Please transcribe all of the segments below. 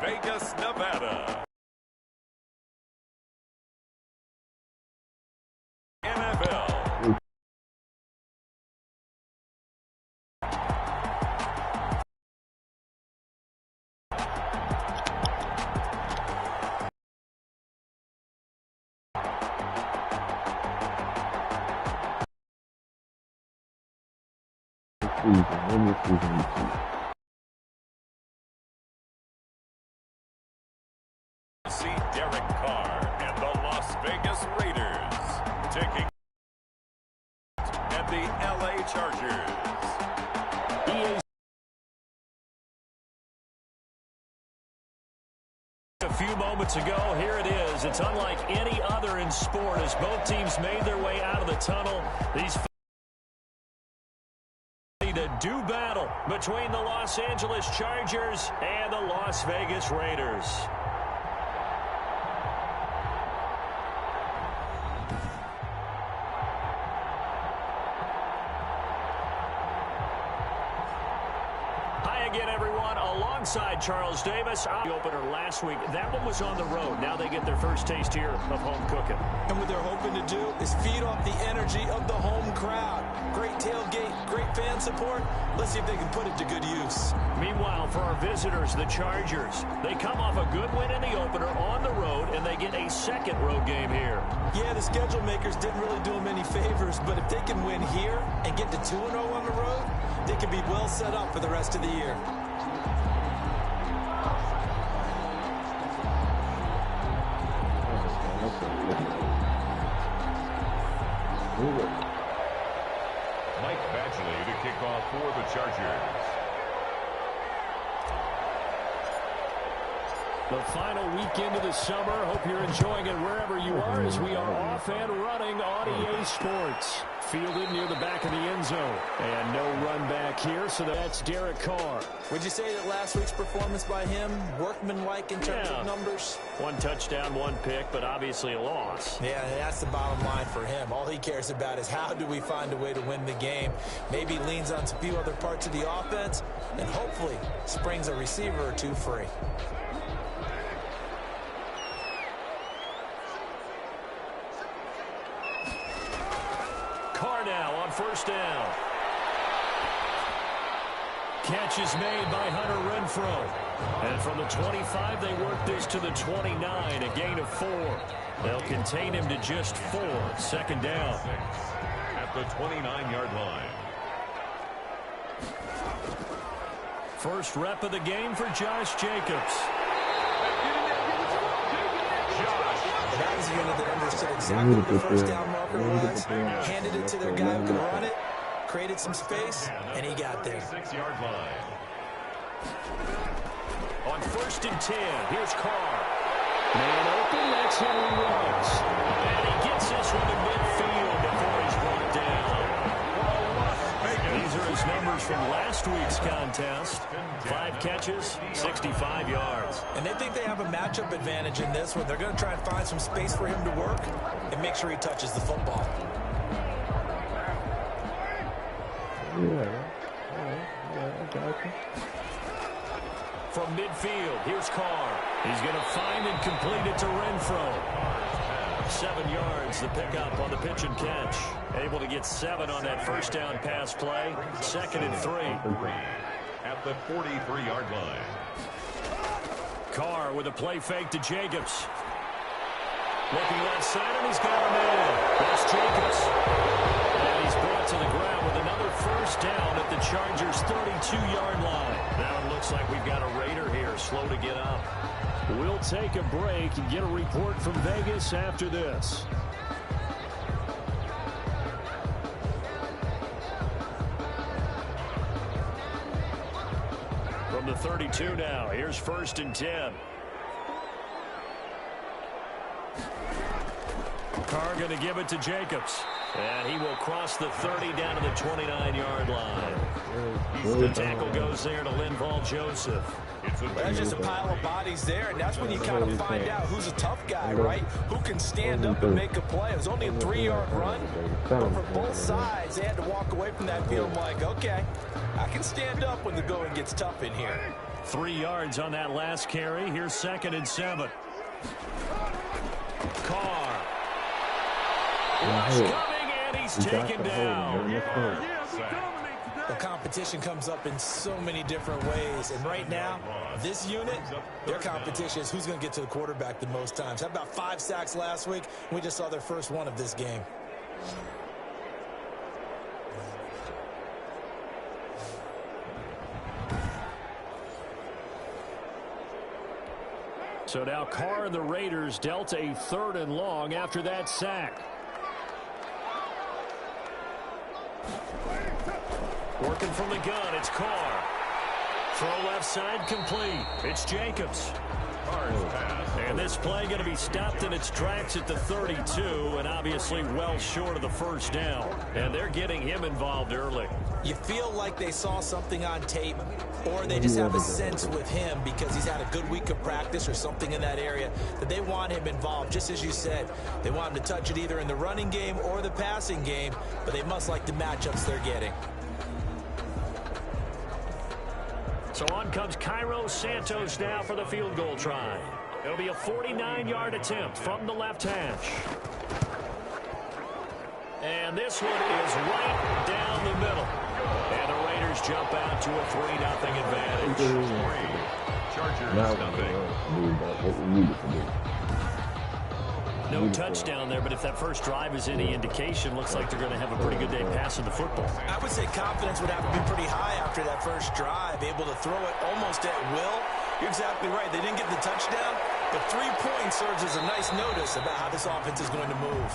Vegas, Nevada. NFL. See Derek Carr and the Las Vegas Raiders taking and the LA Chargers. A few moments ago, here it is. It's unlike any other in sport as both teams made their way out of the tunnel. These to do battle between the Los Angeles Chargers and the Las Vegas Raiders. Again, everyone, alongside Charles Davis. The opener last week, that one was on the road. Now they get their first taste here of home cooking. And what they're hoping to do is feed off the energy of the home crowd. Great tailgate, great fan support. Let's see if they can put it to good use. Meanwhile, for our visitors, the Chargers, they come off a good win in the opener on the road, and they get a second road game here. Yeah, the schedule makers didn't really do them any favors, but if they can win here and get to 2-0 on the road, they can be well set up for the rest of the year. Mike Badgley to kick off for the Chargers. The final weekend of the summer. Hope you're enjoying it wherever you are as we are off and running on EA Sports. Fielded near the back of the end zone. And no run back here, so that's Derek Carr. Would you say that last week's performance by him, workmanlike in terms of numbers? One touchdown, one pick, but obviously a loss. Yeah, that's the bottom line for him. All he cares about is how do we find a way to win the game. Maybe leans on a few other parts of the offense, and hopefully springs a receiver or two free. Carr now on first down. Catch is made by Hunter Renfrow. And from the 25, they work this to the 29, a gain of 4. They'll contain him to just 4. Second down. At the 29-yard line. First rep of the game for Josh Jacobs. That was a unit that understood exactly what the first down marker was, handed it to their guy who could run it, created some space, and he got there. 6-yard line. On first and 10, here's Carr. Man open, that's Henry Ruggs. And he gets this one to midfield before he's brought down. These are his numbers from last week's contest. 5 catches, 65 yards. And they think they have a matchup advantage in this one. They're going to try and find some space for him to work and make sure he touches the football. From midfield, here's Carr. He's going to find and complete it to Renfrow. 7 yards, the pickup on the pitch and catch. Able to get 7 on that first down pass play. Second and 3. At the 43-yard line. Carr with a play fake to Jacobs. Looking left side, and he's got a man. That's Jacobs. And he's brought to the ground with another first down at the Chargers' 32-yard line. Now it looks like we've got a Raider here, slow to get up. We'll take a break and get a report from Vegas after this. From the 32 now, here's first and 10. Carr going to give it to Jacobs. And he will cross the 30 down to the 29-yard line. The tackle goes there to Linval Joseph. That's just a pile of bodies there, and that's when you kind of find out who's a tough guy, right? Who can stand up and make a play. It was only a 3-yard run, but for both sides, they had to walk away from that feeling like, okay, I can stand up when the going gets tough in here. 3 yards on that last carry. Here's 2nd and 7. Carr. Rush coming, and he's taken down. The competition comes up in so many different ways. And right now, this unit, their competition is who's going to get to the quarterback the most times. How about 5 sacks last week? We just saw their first one of this game. So now Carr and the Raiders dealt a 3rd and long after that sack. Working from the gun, it's Carr. Throw left side complete. It's Jacobs. And this play going to be stopped in its tracks at the 32, and obviously well short of the first down. And they're getting him involved early. You feel like they saw something on tape, or they just have a sense with him because he's had a good week of practice or something in that area that they want him involved. Just as you said, they want him to touch it either in the running game or the passing game, but they must like the matchups they're getting. So on comes Cairo Santos now for the field goal try. It'll be a 49-yard attempt from the left hash. And this one is right down the middle. And the Raiders jump out to a 3-0 advantage. Chargers nothing. No touchdown there, but if that first drive is any indication, looks like they're going to have a pretty good day passing the football. I would say confidence would have to be pretty high after that first drive, able to throw it almost at will. You're exactly right. They didn't get the touchdown, but 3 points serves as a nice notice about how this offense is going to move.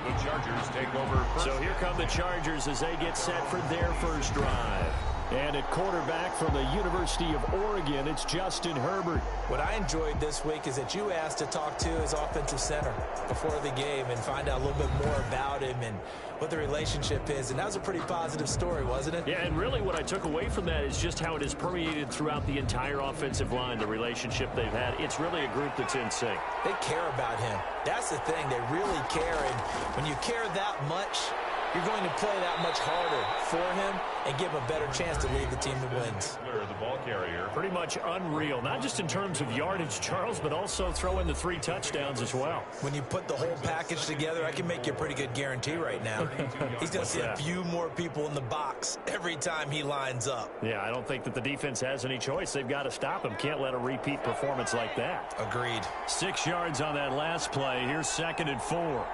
The Chargers take over first. So here come the Chargers as they get set for their first drive. And at quarterback from the University of Oregon, it's Justin Herbert. What I enjoyed this week is that you asked to talk to his offensive center before the game and find out a little bit more about him and what the relationship is. And that was a pretty positive story, wasn't it? Yeah, and really what I took away from that is just how it has permeated throughout the entire offensive line, the relationship they've had. It's really a group that's in sync. They care about him. That's the thing. They really care. And when you care that much, you're going to play that much harder for him and give him a better chance to lead the team to wins. The ball carrier. Pretty much unreal, not just in terms of yardage, Charles, but also throw in the 3 touchdowns as well. When you put the whole package together, I can make you a pretty good guarantee right now. He's going to see a few more people in the box every time he lines up. Yeah, I don't think that the defense has any choice. They've got to stop him. Can't let a repeat performance like that. Agreed. 6 yards on that last play. Here's 2nd and 4.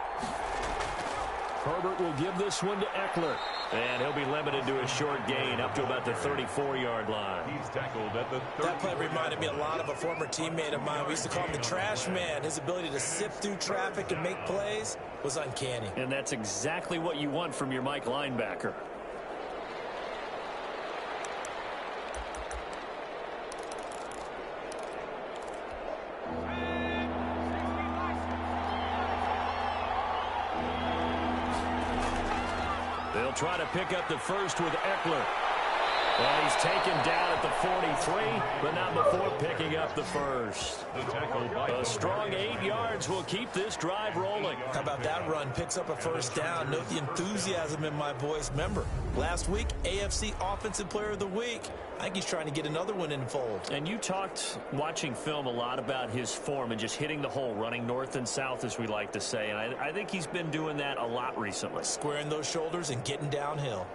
Herbert will give this one to Eckler. And he'll be limited to a short gain up to about the 34-yard line. He's tackled at the 30. That play reminded me a lot of a former teammate of mine. We used to call him the trash man. His ability to sift through traffic and make plays was uncanny. And that's exactly what you want from your Mike linebacker. They'll try to pick up the first with Eckler. Well, he's taken down at the 43, but not before picking up the first. A strong 8 yards will keep this drive rolling. How about that run? Picks up a first down. Note the enthusiasm in my voice. Remember, last week, AFC Offensive Player of the Week. I think he's trying to get another one in the fold. And you talked, watching film, a lot about his form and just hitting the hole, running north and south, as we like to say. And I think he's been doing that a lot recently. Squaring those shoulders and getting downhill.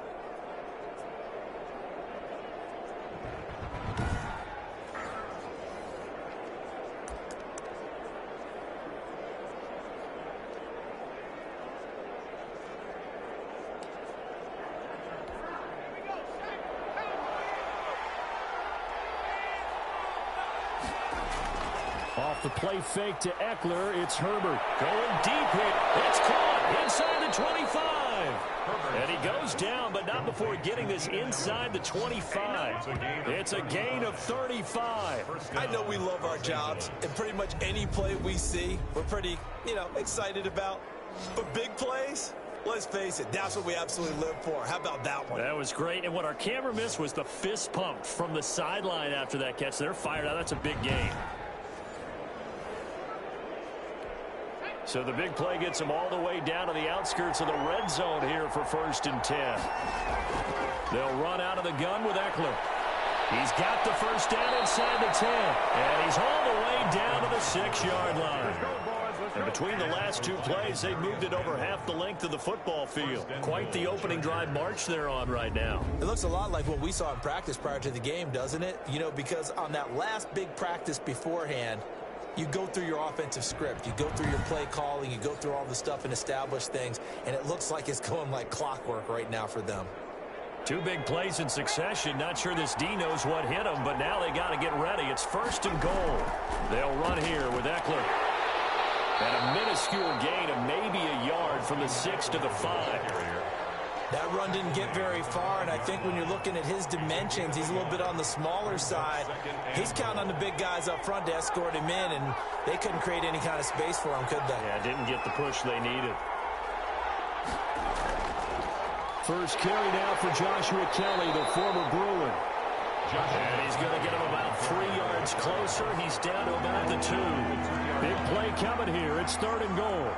Off the play fake to Eckler, it's Herbert. Going deep here. It's caught inside the 25. And he goes down, but not before getting this inside the 25. It's a gain of 35. I know we love our jobs, and pretty much any play we see, we're pretty, excited about. But big plays, let's face it, that's what we absolutely live for. How about that one? That was great. And what our camera missed was the fist pump from the sideline after that catch. They're fired out. That's a big gain. So the big play gets them all the way down to the outskirts of the red zone here for 1st and 10. They'll run out of the gun with Eckler. He's got the first down inside the 10. And he's all the way down to the 6-yard line. And between the last two plays, they've moved it over half the length of the football field. Quite the opening drive march they're on right now. It looks a lot like what we saw in practice prior to the game, doesn't it? You know, because on that last big practice beforehand, you go through your offensive script. You go through your play calling. You go through all the stuff and establish things. And it looks like it's going like clockwork right now for them. Two big plays in succession. Not sure this D knows what hit him, but now they got to get ready. It's 1st and goal. They'll run here with Eckler. And a minuscule gain of maybe a yard from the 6 to the 5. That run didn't get very far, and I think when you're looking at his dimensions, he's a little bit on the smaller side. He's counting on the big guys up front to escort him in, and they couldn't create any kind of space for him, could they? Yeah, didn't get the push they needed. First carry now for Joshua Kelly, the former Bruin. And he's going to get him about 3 yards closer. He's down to about the 2. Big play coming here. It's 3rd and goal.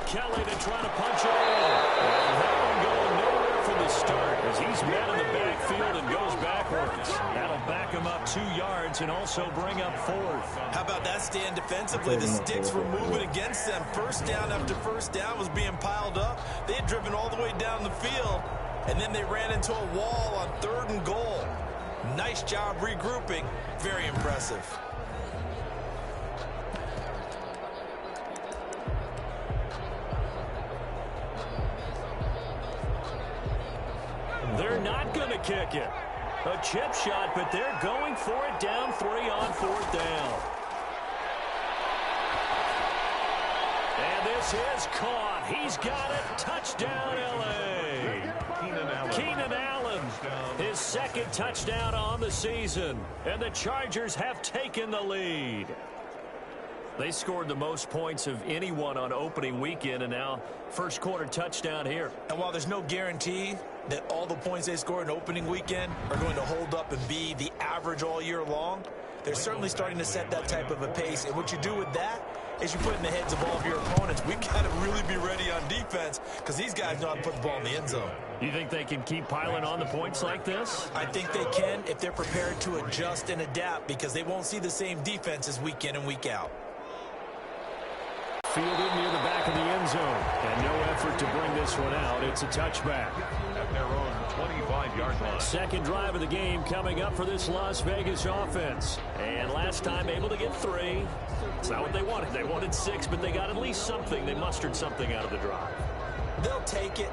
Kelly to try to punch it in. And that one going nowhere from the start as he's met in the backfield and goes backwards. That'll back him up 2 yards and also bring up 4th. How about that stand defensively? The sticks were moving against them. First down after first down was being piled up. They had driven all the way down the field, and then they ran into a wall on 3rd and goal. Nice job regrouping. Very impressive. They're not going to kick it. A chip shot, but they're going for it down 3 on 4th down. And this is caught. He's got it. Touchdown, L.A. Keenan Allen, his 2nd touchdown on the season. And the Chargers have taken the lead. They scored the most points of anyone on opening weekend, and now first quarter touchdown here. And while there's no guarantee that all the points they score in opening weekend are going to hold up and be the average all year long, they're certainly starting to set that type of a pace. And what you do with that is you put in the heads of all of your opponents, we've got to really be ready on defense because these guys know how to put the ball in the end zone. You think they can keep piling on the points like this? I think they can if they're prepared to adjust and adapt because they won't see the same defenses week in and week out. Fielded near the back of the end zone. And no effort to bring this one out. It's a touchback. At their own 25-yard line. Second drive of the game coming up for this Las Vegas offense. And last time able to get 3. It's not what they wanted. They wanted 6, but they got at least something. They mustered something out of the drive. They'll take it.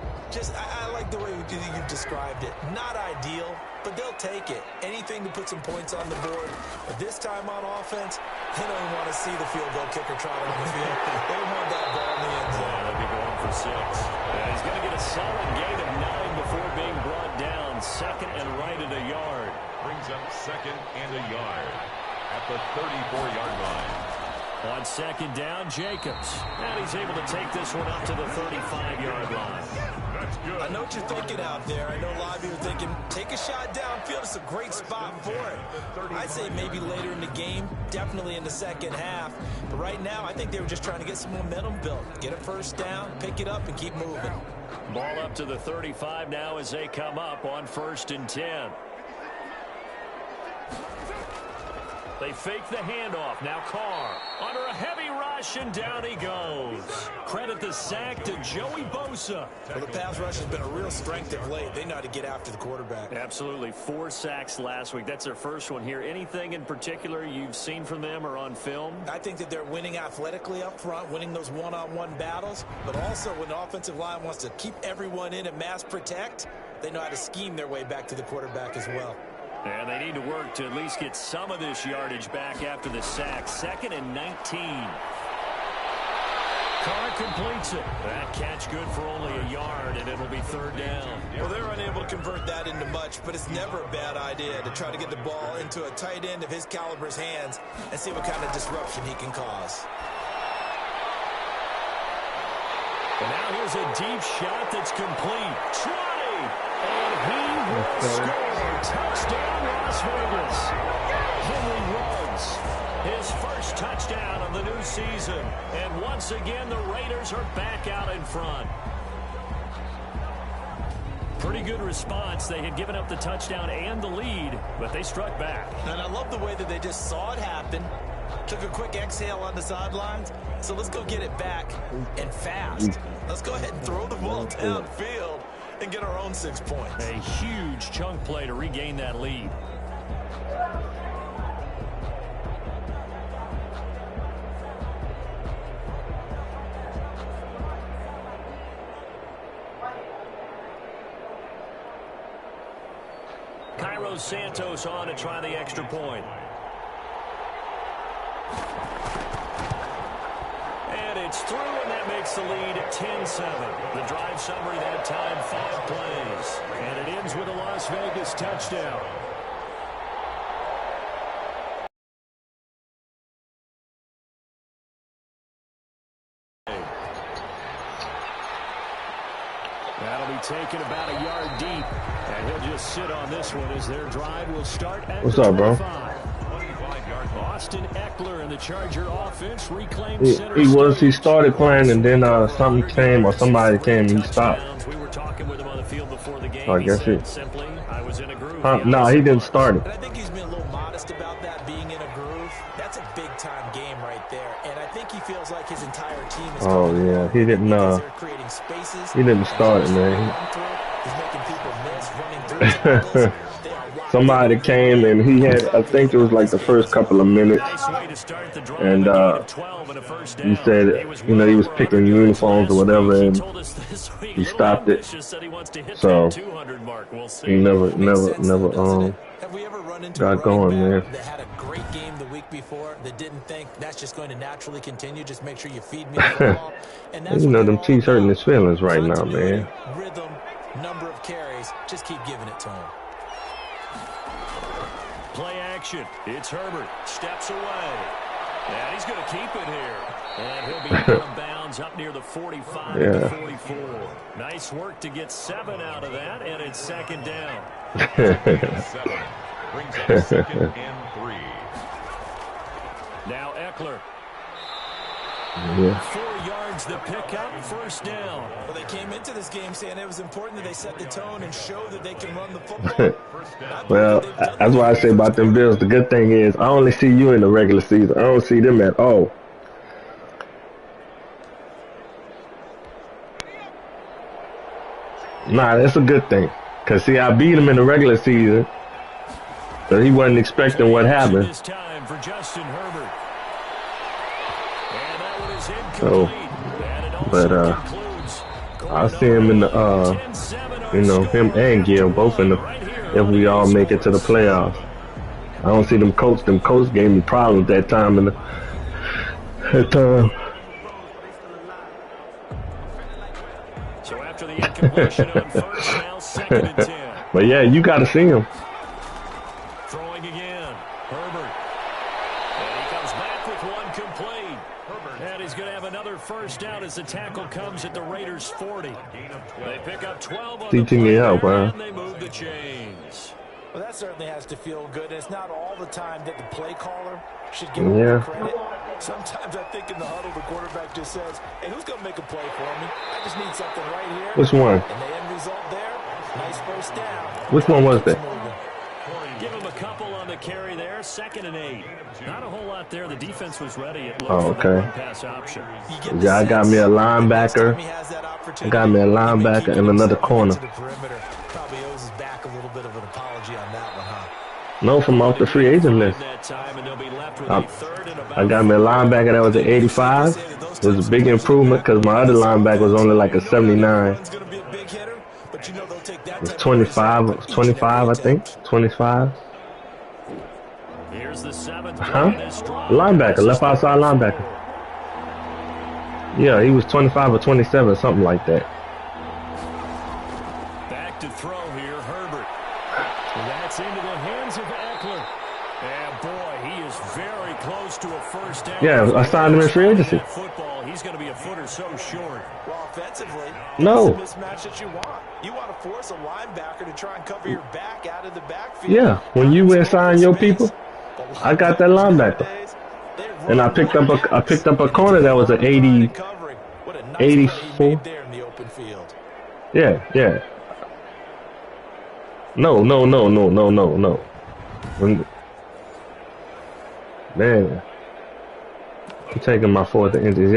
I like the way you described it. Not ideal, but they'll take it. Anything to put some points on the board. But this time on offense, they don't even want to see the field goal kicker trot on the field. They want that ball in the end zone. They'll be going for 6. And he's going to get a solid gain of 9 before being brought down. 2nd and right at a yard. Brings up 2nd and a yard at the 34-yard line. On 2nd down, Jacobs. And he's able to take this one up to the 35-yard line. That's good. I know what you're thinking out there. I know a lot of you are thinking, take a shot downfield. It's a great spot for it. I'd say maybe later in the game, definitely in the second half. But right now, I think they were just trying to get some momentum built. Get a first down, pick it up, and keep moving. Ball up to the 35 now as they come up on 1st and 10. They fake the handoff. Now Carr under a heavy rush, and down he goes. Credit the sack to Joey Bosa. Well, the pass rush has been a real strength of late. They know how to get after the quarterback. Absolutely. 4 sacks last week. That's their first one here. Anything in particular you've seen from them or on film? I think that they're winning athletically up front, winning those one-on-one battles, but also when the offensive line wants to keep everyone in and mass protect, they know how to scheme their way back to the quarterback as well. And they need to work to at least get some of this yardage back after the sack. 2nd and 19. Carr completes it. That catch good for only a yard, and it'll be 3rd down. Well, they're unable to convert that into much, but it's never a bad idea to try to get the ball into a tight end of his caliber's hands and see what kind of disruption he can cause. And now here's a deep shot that's complete. Trotty! And he will score. Touchdown, Las Vegas. Henry Ruggs, his first touchdown of the new season. And once again, the Raiders are back out in front. Pretty good response. They had given up the touchdown and the lead, but they struck back. And I love the way that they just saw it happen, took a quick exhale on the sidelines. So let's go get it back and fast. Let's go ahead and throw the ball downfield and get our own 6 points. A huge chunk play to regain that lead. Cairo Santos on to try the extra point. And it's through, and that makes the lead 10-7. The drive summary that time, 5 plays. And it ends with a Las Vegas touchdown. That'll be taken about a yard deep. And he'll just sit on this one as their drive will start at What's the up, bro? 25-yard line. Austin Eckler and the Charger offense reclaimed center He stage. started playing and then something came or somebody came and he stopped. We were talking with him on the field before the game. I He guess said he- simply, I was in a groove. No, he didn't start it. And I think he's been a little modest about that, being in a groove. That's a big-time game right there. And I think he feels like his entire team is Oh coming yeah, along he didn't. because they're creating spaces. He didn't start it, man. He's making people miss, running through tackles. They are locked Somebody in. came and he had. I think it was like the first couple of minutes. Nice way to start the drive. And, A gain of 12 and a first down. He said, he was picking uniforms or whatever, and he stopped it. So he never, Have we ever run into got a going, running man. back that had a great game the week before that didn't think that's just going to naturally continue? Just make sure you feed me the football. And that's You know, what them they're all Chiefs hurting about. his feelings right now, Continuity, man. Rhythm, number of carries. Just keep giving it to him. Play action. It's Herbert. Steps away. And he's going to keep it here. And he'll be out of bounds up near the 45 Yeah. to 44. Nice work to get 7 out of that, and it's second down. 7 brings up 2nd and 3. Now Eckler. Yeah. 4 yards the pickup, first down. Well, they came into this game saying it was important that they set the tone and show that they can run the football. Well, that's why I say about them Bills. The good thing is I only see you in the regular season. I don't see them at all. Nah, that's a good thing. Cause see, I beat him in the regular season, so he wasn't expecting what happened. This time for Justin Herbert. And that one is So, incomplete. And it also but concludes. I see him in the you know, him and Gil both in the. If we all make it to the playoffs, I don't see them Colts. Them Colts gave me problems that time in the. So after the incompletion on first, now 2nd and 10. But yeah, you got to see him. Throwing again. Herbert. And he comes back with one complete. And he's going to have another first down as the tackle comes at the Raiders' 40. They pick up 12 on the Teaching play me out, there, bro. and they move the chains. Well, that certainly has to feel good. And it's not all the time that the play caller should give Yeah. him credit. Sometimes I think in the huddle, the quarterback just says, hey, who's going to make a play for me? I just need something right here. Which one? And the end result there, nice first down. Which one was that? Give him a couple on the carry there. 2nd and 8. Not a whole lot there. The defense was ready. It Oh, looked for the okay. run-pass option. You get the Yeah, I got sense me a that linebacker. next time he has that opportunity, I got me a he may linebacker keep and another himself corner. to the perimeter. Probably owes his back a little bit of an apology on that one, huh? No, from off the free agent list. That time, and they'll be left with I, a 3rd and about I got me a linebacker that was at 85. It was a big improvement because my other linebacker was only like a 79. One's gonna be a big hitter, but you know they'll take that It was type of 25, risk each and 25 I every think. attempt. 25. Here's the 7th Huh? play in this drive. Linebacker, left outside linebacker. Yeah, he was 25 or 27, something like that. Back to throw here, Herbert. And that's into the hands of Eckler. And boy, he is very close to a first down. Yeah, I signed him in free agency. That football, he's going to be a foot or so short. Well, offensively, No. that's the mismatch that you want. You want to force a linebacker to try and cover your back out of the backfield. Yeah, when you assign your people. I got that linebacker. And I picked up a corner that was an 84. Yeah, yeah. No. Man, I'm taking my 4th inches.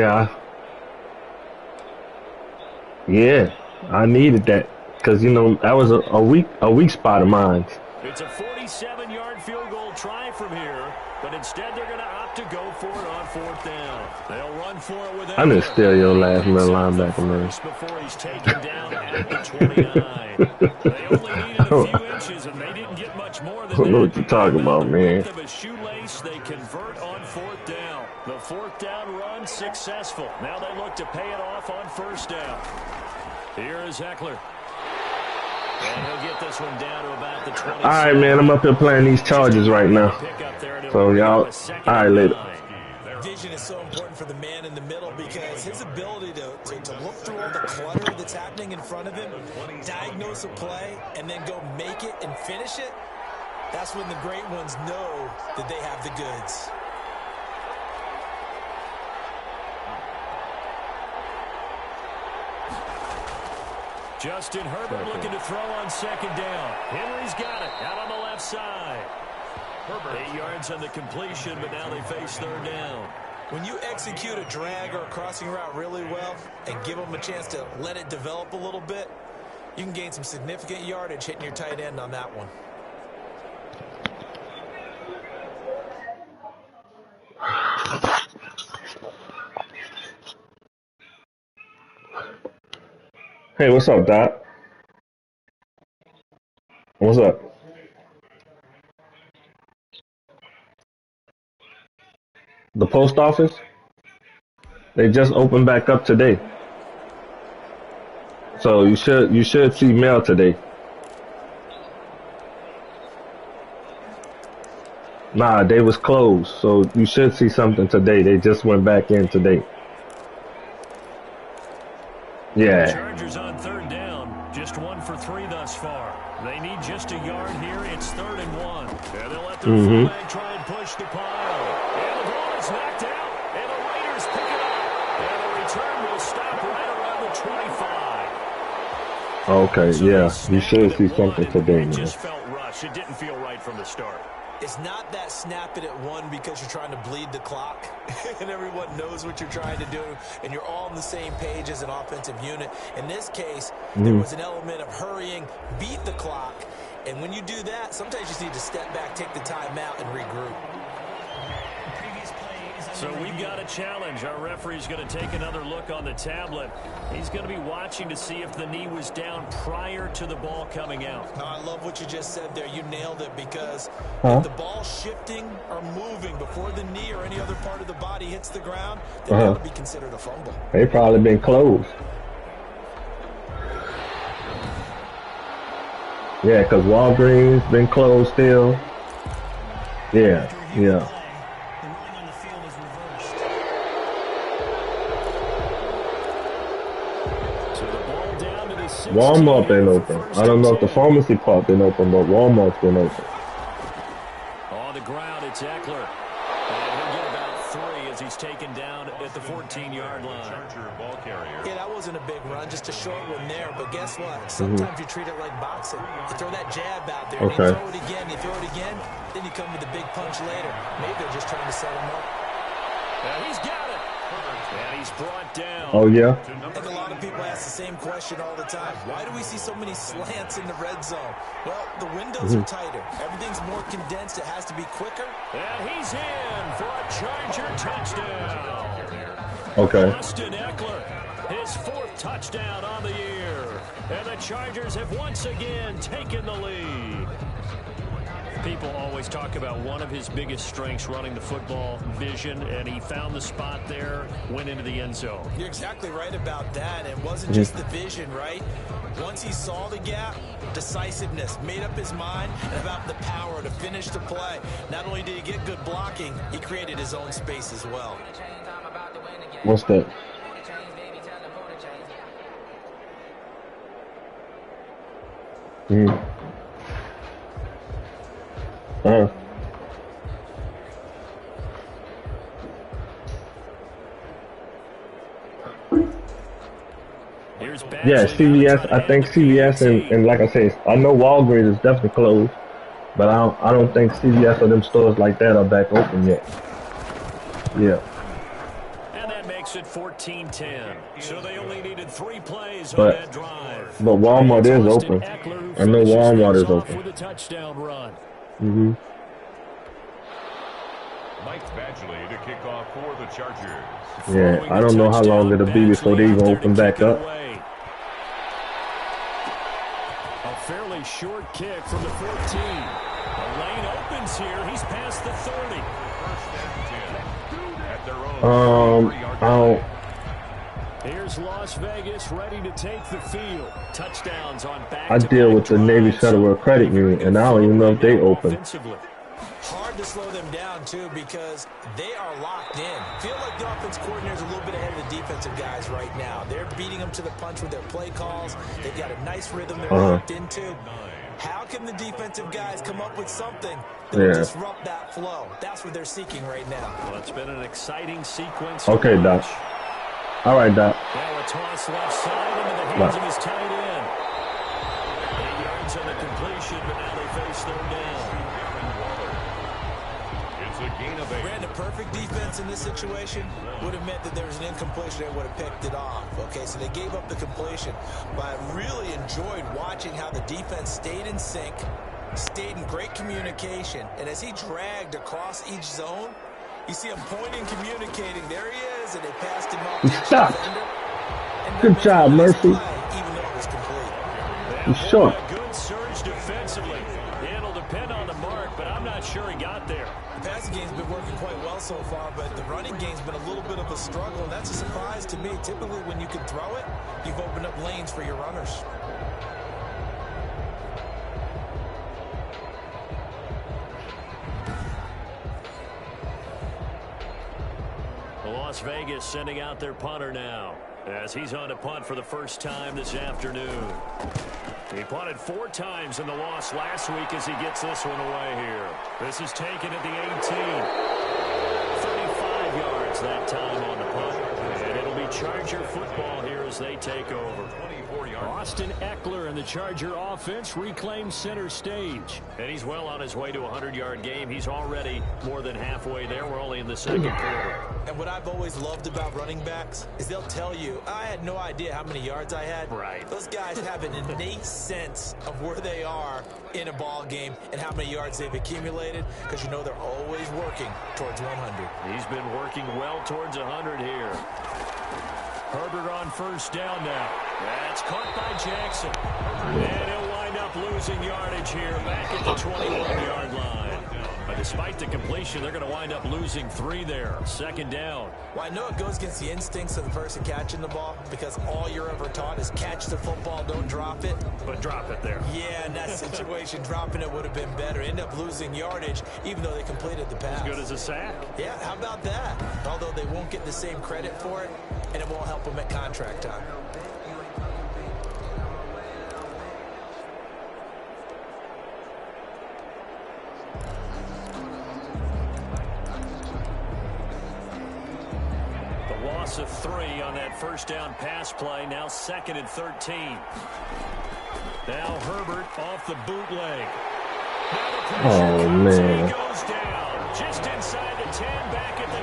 Yeah, I needed that because that was a weak spot of mine. It's a 47-yard field goal try from here, but instead they're going to opt to go for it on 4th down. They'll run for it with I didn't steal your last man linebacker, man. Before he's taken down at the 29. They only needed a few inches, and they didn't get much more than that. I don't know what you're talking about, man. Of a shoelace, they convert on 4th down. The 4th down run successful. Now they look to pay it off on 1st down. Here is Eckler. And he'll get this one down to about the 20. All right, man. I'm up here playing these Chargers right now. So, y'all, all right, later. Vision is so important for the man in the middle because his ability to look through all the clutter that's happening in front of him, diagnose a play, and then go make it and finish it, that's when the great ones know that they have the goods. Justin Herbert looking to throw on 2nd down. Henry's got it out on the left side. 8 yards on the completion, but now they face 3rd down. When you execute a drag or a crossing route really well and give them a chance to let it develop a little bit, you can gain some significant yardage hitting your tight end on that one. Hey, what's up, Doc? What's up? The post office? They just opened back up today. So you should see mail today. Nah, they was closed, so you should see something today. They just went back in today. Yeah. Chargers on 3rd down. Just 1 for 3 thus far. They need just a yard here. It's 3rd and 1. And they'll let their fullback try and push the pile. And the ball is knocked out. And the Raiders pick it up. And the return will stop right around the 25. Okay, So yeah. You should see something today, It man. just felt rushed. It didn't feel right from the start. It's not that snap it at 1 because you're trying to bleed the clock and everyone knows what you're trying to do and you're all on the same page as an offensive unit. In this case, there was an element of hurrying, beat the clock, and when you do that, sometimes you just need to step back, take the time out, and regroup. So we've got a challenge. Our referee's going to take another look on the tablet. He's going to be watching to see if the knee was down prior to the ball coming out. I love what you just said there. You nailed it because if the ball shifting or moving before the knee or any other part of the body hits the ground, then that would be considered a fumble. They probably been closed. Yeah, because Walgreens been closed still. Yeah. Walmart been open. I don't know if the pharmacy part been open, but Walmart's been open. On the ground, it's Eckler. And he'll get about 3 as he's taken down at the 14-yard line. Yeah, that wasn't a big run, just a short one there. But guess what? Sometimes you treat it like boxing. You throw that jab out there, and you throw it again, you throw it again, then you come with a big punch later. Maybe they're just trying to set him up. And he's got it. And he's brought down. Oh, yeah? I think a lot of people ask the same question all the time. Why do we see so many slants in the red zone? Well, the windows are tighter. Everything's more condensed. It has to be quicker. And he's in for a Charger touchdown. Okay. Austin Eckler, his 4th touchdown on the year. And the Chargers have once again taken the lead. People always talk about one of his biggest strengths running the football, vision, and he found the spot there, went into the end zone. You're exactly right about that. It wasn't just the vision, right? Once he saw the gap, decisiveness, made up his mind, and about the power to finish the play. Not only did he get good blocking, he created his own space as well. What's that? Here's Yeah, Badgley CVS. I think CVS and like I say, I know Walgreens is definitely closed, but I don't think CVS or them stores like that are back open yet. Yeah. And that makes it 14-10. So they only needed 3 plays on But that drive. Walmart is Austin open. Eckler, who I know finishes Walmart things is off open. with a touchdown run. Mike Badgley to kick off for the Chargers. Yeah, I don't know how long it'll be before they even open back up. A fairly short kick from the 14. The lane opens here. He's past the 30. At their own Here's Las Vegas ready to take the field. Touchdowns on back. I deal with the Navy Federal Credit Union, and I don't even know if they open. Hard to slow them down, too, because they are locked in. Feel like the offense coordinator's a little bit ahead of the defensive guys right now. They're beating them to the punch with their play calls. They've got a nice rhythm they're locked into. How can the defensive guys come up with something that will disrupt that flow? That's what they're seeking right now. Well, it's been an exciting sequence. Okay, Doc. All right, Doc. Now a toss left side into the hands of his tight end. 8 yards on the completion, but now they face third down. It's a gain of 8. Brandon, perfect defense in this situation would have meant that there was an incompletion. They would have picked it off. Okay, so they gave up the completion. But I really enjoyed watching how the defense stayed in sync, stayed in great communication. And as he dragged across each zone, you see him pointing, communicating. There he is, and they passed him off to each defender. Good job, Murphy. Even though it was complete. He's short. A good surge defensively. It'll depend on the mark, but I'm not sure he got there. The passing game's been working quite well so far, but the running game's been a little bit of a struggle, and that's a surprise to me. Typically, when you can throw it, you've opened up lanes for your runners. Las Vegas sending out their punter now as he's on to punt for the first time this afternoon. He punted 4 times in the loss last week as he gets this one away here. This is taken at the 18. 35 yards that time on the punt. And it'll be Charger football here as they take over. 24 yards. Austin Eckler and the Charger offense reclaim center stage. And he's well on his way to a 100-yard game. He's already more than halfway there. We're only in the second quarter. And what I've always loved about running backs is they'll tell you, I had no idea how many yards I had. Right. Those guys have an innate sense of where they are in a ball game and how many yards they've accumulated, because you know they're always working towards 100. He's been working well towards 100 here. Herbert on first down now. That's caught by Jackson. And he'll wind up losing yardage here back at the 21-yard line. But despite the completion, they're going to wind up losing 3 there. Second down. Well, I know it goes against the instincts of the person catching the ball, because all you're ever taught is catch the football, don't drop it. But drop it there. Yeah, in that situation, dropping it would have been better. End up losing yardage, even though they completed the pass. As good as a sack. Yeah, how about that? Although they won't get the same credit for it, and it won't help them at contract time. The loss of 3 on that first down pass play. Now 2nd and 13. Now Herbert off the bootleg. Oh, man. He goes down just inside the 10, back at the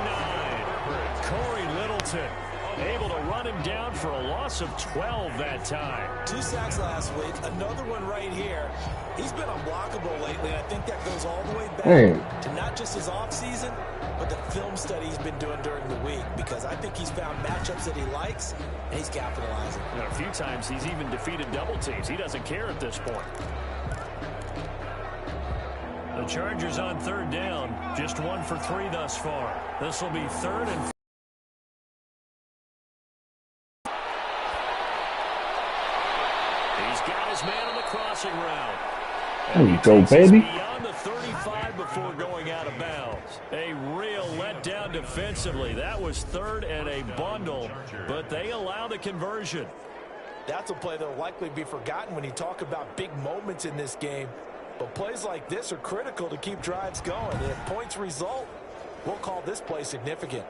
9. Corey Littleton able to run him down for a loss of 12 that time. 2 sacks last week, another one right here. He's been unblockable lately, and I think that goes all the way back to not just his offseason, but the film study he's been doing during the week, because I think he's found matchups that he likes, and he's capitalizing. And a few times he's even defeated double teams. He doesn't care at this point. The Chargers on third down, just 1 for 3 thus far. This will be 3rd and 4. He's got his man on the crossing route. There you go, baby. Beyond the 35 before going out of bounds. A real letdown defensively. That was 3rd and a bundle, but they allow the conversion. That's a play that will likely be forgotten when you talk about big moments in this game. But plays like this are critical to keep drives going. And if points result, we'll call this play significant.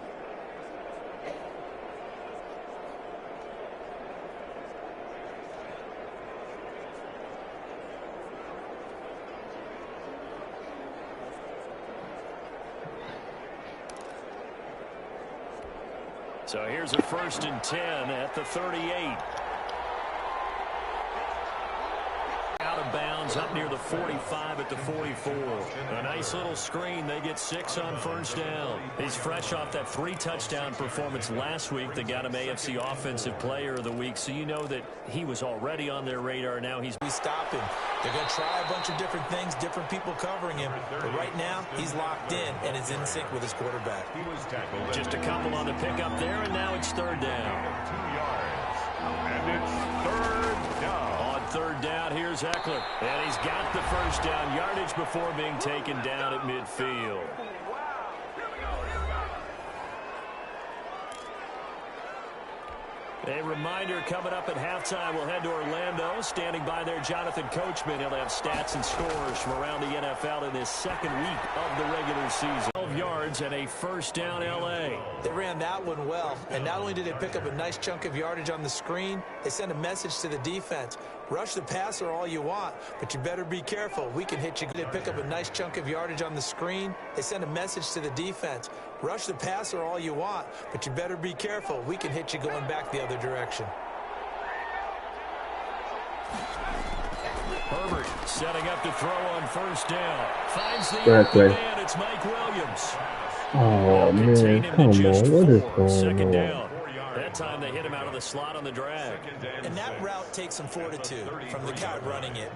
So here's a 1st and 10 at the 38. Out of bounds up near the 45 at the 44. A nice little screen. They get 6 on 1st down. He's fresh off that 3-touchdown performance last week that got him AFC Offensive Player of the Week. So you know that he was already on their radar. Now we stop him. They're going to try a bunch of different things, different people covering him. But right now, he's locked in and is in sync with his quarterback. Just a couple on the pickup there, and now it's 3rd down. 2 yards. And it's 3rd down. On 3rd down, here's Eckler. And he's got the 1st down yardage before being taken down at midfield. A reminder, coming up at halftime, we'll head to Orlando. Standing by there, Jonathan Coachman. He'll have stats and scores from around the NFL in this 2nd week of the regular season. 12 yards and a 1st down L.A. They ran that one well, and not only did they pick up a nice chunk of yardage on the screen, they sent a message to the defense. Rush the passer all you want, but you better be careful. We can hit you. They pick up a nice chunk of yardage on the screen. They send a message to the defense. Rush the passer all you want, but you better be careful. We can hit you going back the other direction. Herbert setting up to throw on 1st down. Finds the man. It's Mike Williams. Oh, man. Come on. What is going on? 2nd down. That time they hit him out of the slot on the drag. And that route takes some fortitude from the guy running it.